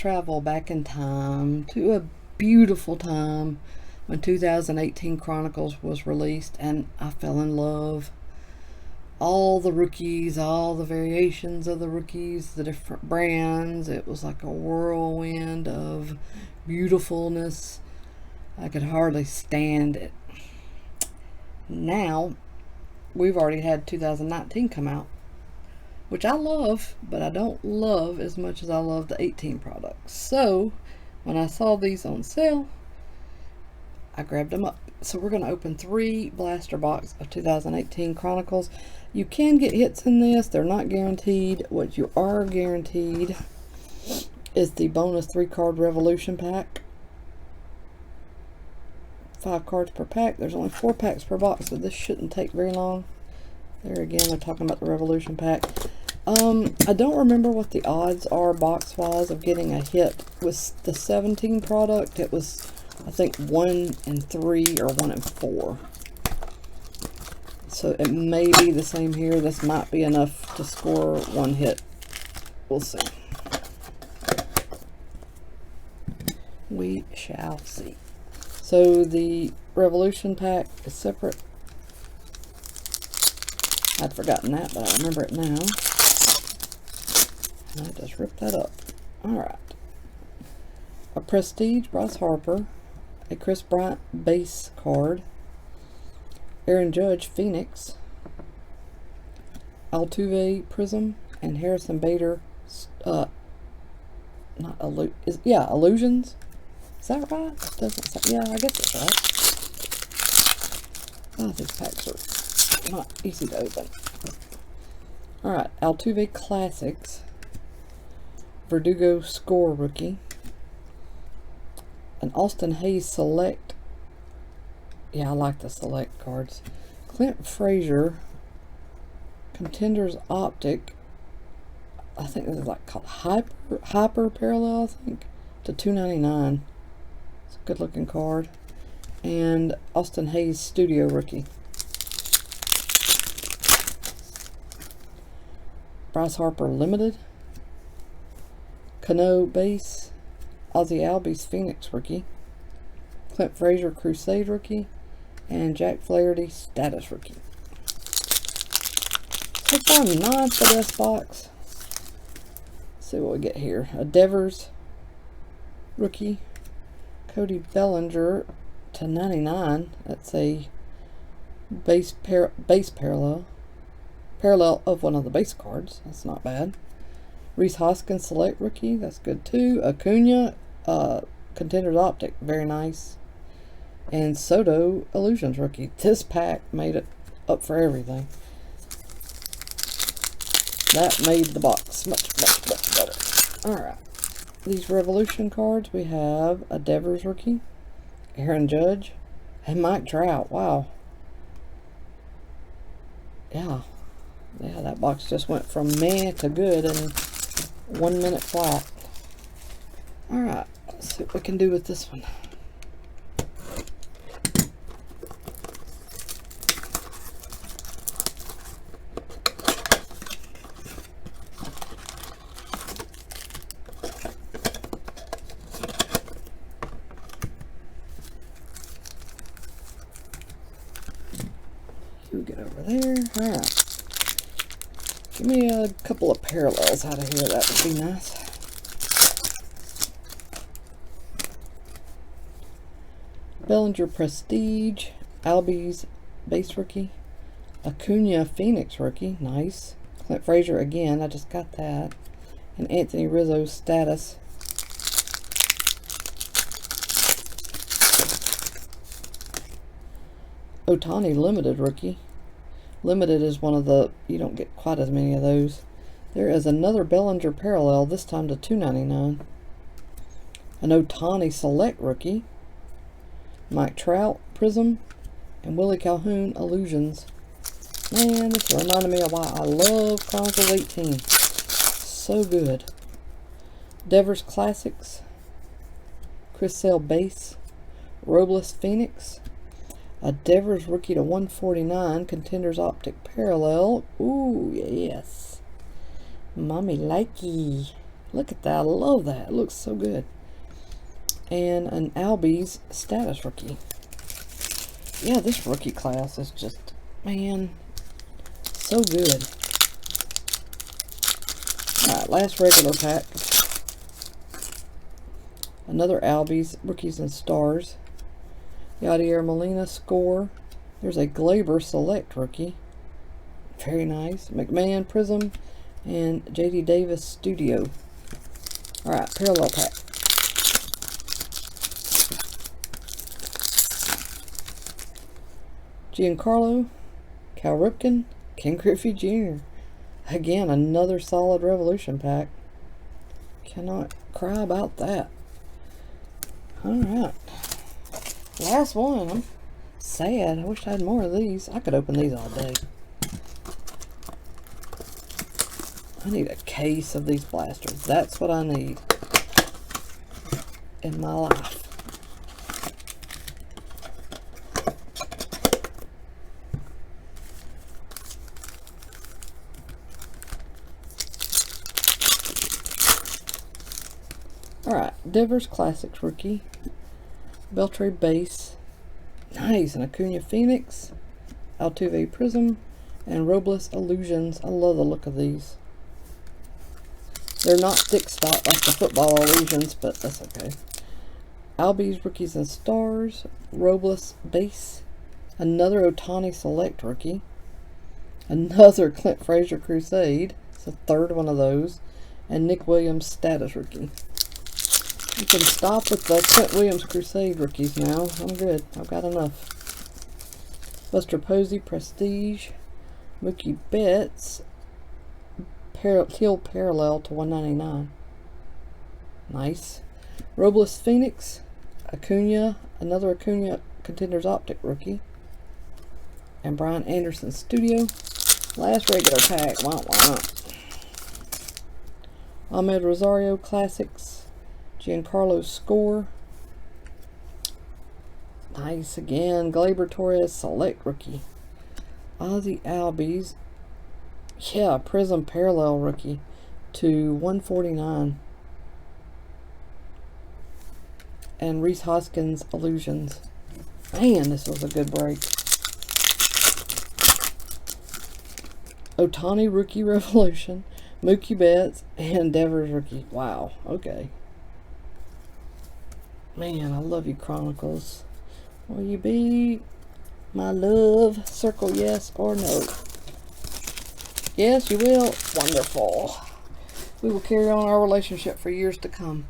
travel back in time to a beautiful time when 2018 Chronicles was released, and I fell in love. All the rookies, all the variations of the rookies, the different brands. It was like a whirlwind of beautifulness. I could hardly stand it. Now, we've already had 2019 come out, which I love, but I don't love as much as I love the 18 products. So, when I saw these on sale, I grabbed them up. So we're going to open 3 blaster box of 2018 Chronicles. You can get hits in this. They're not guaranteed. What you are guaranteed is the bonus 3-card Revolution pack. 5 cards per pack. There's only 4 packs per box, so this shouldn't take very long. There again, they're talking about the Revolution pack. I don't remember what the odds are box-wise of getting a hit. With the 17 product, it was, I think, 1 in 3 or 1 in 4. So it may be the same here. This might be enough to score 1 hit. We'll see. We shall see. So the Revolution pack is separate. I'd forgotten that, but I remember it now. And I just ripped that up. Alright. A Prestige Bryce Harper. A Chris Bryant base card. Aaron Judge Phoenix. Altuve Prism. And Harrison Bader. Illusions. Is that right? Doesn't say, yeah, I guess it's right. Oh, these packs are not easy to open. Alright, Altuve Classics. Verdugo Score Rookie. An Austin Hayes Select. Yeah, I like the Select cards. Clint Frazier. Contenders Optic. I think this is like called Hyper Parallel, I think. To $2.99. It's a good looking card. And Austin Hayes Studio Rookie. Bryce Harper Limited. Cano Base. Ozzie Albies Phoenix Rookie. Clint Frazier Crusade Rookie. And Jack Flaherty Status Rookie. So far, not the best box. Let's see what we get here. A Devers Rookie. Cody Bellinger to 99. That's a base parallel. Parallel of one of the base cards. That's not bad. Reese Hoskins Select Rookie. That's good too. Acuna Contenders Optic. Very nice. And Soto Illusions Rookie. This pack made it up for everything. That made the box much better. Alright. These Revolution cards, we have a Devers Rookie, Aaron Judge, and Mike Trout. Wow. Yeah, that box just went from meh to good in 1 minute flat. Alright, let's see what we can do with this one. Get over there. Alright. Give me a couple of parallels out of here. That would be nice. Bellinger Prestige. Albies Base Rookie. Acuna Phoenix Rookie. Nice. Clint Frazier again. I just got that. And Anthony Rizzo Status. Ohtani Limited Rookie. Limited is one of the, you don't get quite as many of those. There is another Bellinger Parallel, this time to $2.99. An Ohtani Select Rookie. Mike Trout Prism. And Willie Calhoun Illusions. Man, this reminded me of why I love Chronicles 18. So good. Devers Classics. Chris Sale Base. Robles Phoenix. A Devers Rookie to 149. Contenders Optic Parallel. Ooh, yes. Mommy likey. Look at that. I love that. It looks so good. And an Albies status rookie. Yeah, this rookie class is just, man, so good. Alright, last regular pack. Another Albies, Rookies and Stars. Yadier Molina score. There's a Glaber Select rookie. Very nice. McMahon Prism and JD Davis Studio. Alright, parallel pack. Giancarlo, Cal Ripken, Ken Griffey Jr. Again, another solid Revolution pack. Cannot cry about that. Alright. Last one. I'm sad. I wish I had more of these. I could open these all day. I need a case of these blasters. That's what I need in my life. Alright, Devers Classics rookie. Beltre base. Nice. And Acuna Phoenix. Altuve Prism. And Robles Illusions. I love the look of these. They're not thick stock like the football illusions, but that's okay. Albies Rookies and Stars. Robles base. Another Ohtani Select rookie. Another Clint Frazier Crusade. It's the third one of those. And Nick Williams Status rookie. You can stop with the Clint Williams Crusade rookies now. I'm good. I've got enough. Buster Posey Prestige. Mookie Betts. Kill Parallel to 199. Nice. Robles Phoenix. Acuna. Another Acuna Contenders Optic rookie. And Brian Anderson Studio. Last regular pack. Wah, wah. Ahmed Rosario Classics. Giancarlo score. Nice again. Gleyber Torres Select rookie. Ozzy Albies. Yeah, Prism Parallel rookie to 149. And Reese Hoskins Illusions. Man, this was a good break. Ohtani Rookie Revolution. Mookie Betts and Devers rookie. Wow, okay. Man, I love you, Chronicles. Will you be my love? Circle yes or no. Yes, you will. Wonderful. We will carry on our relationship for years to come.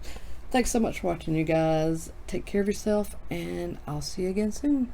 Thanks so much for watching, you guys. Take care of yourself, and I'll see you again soon.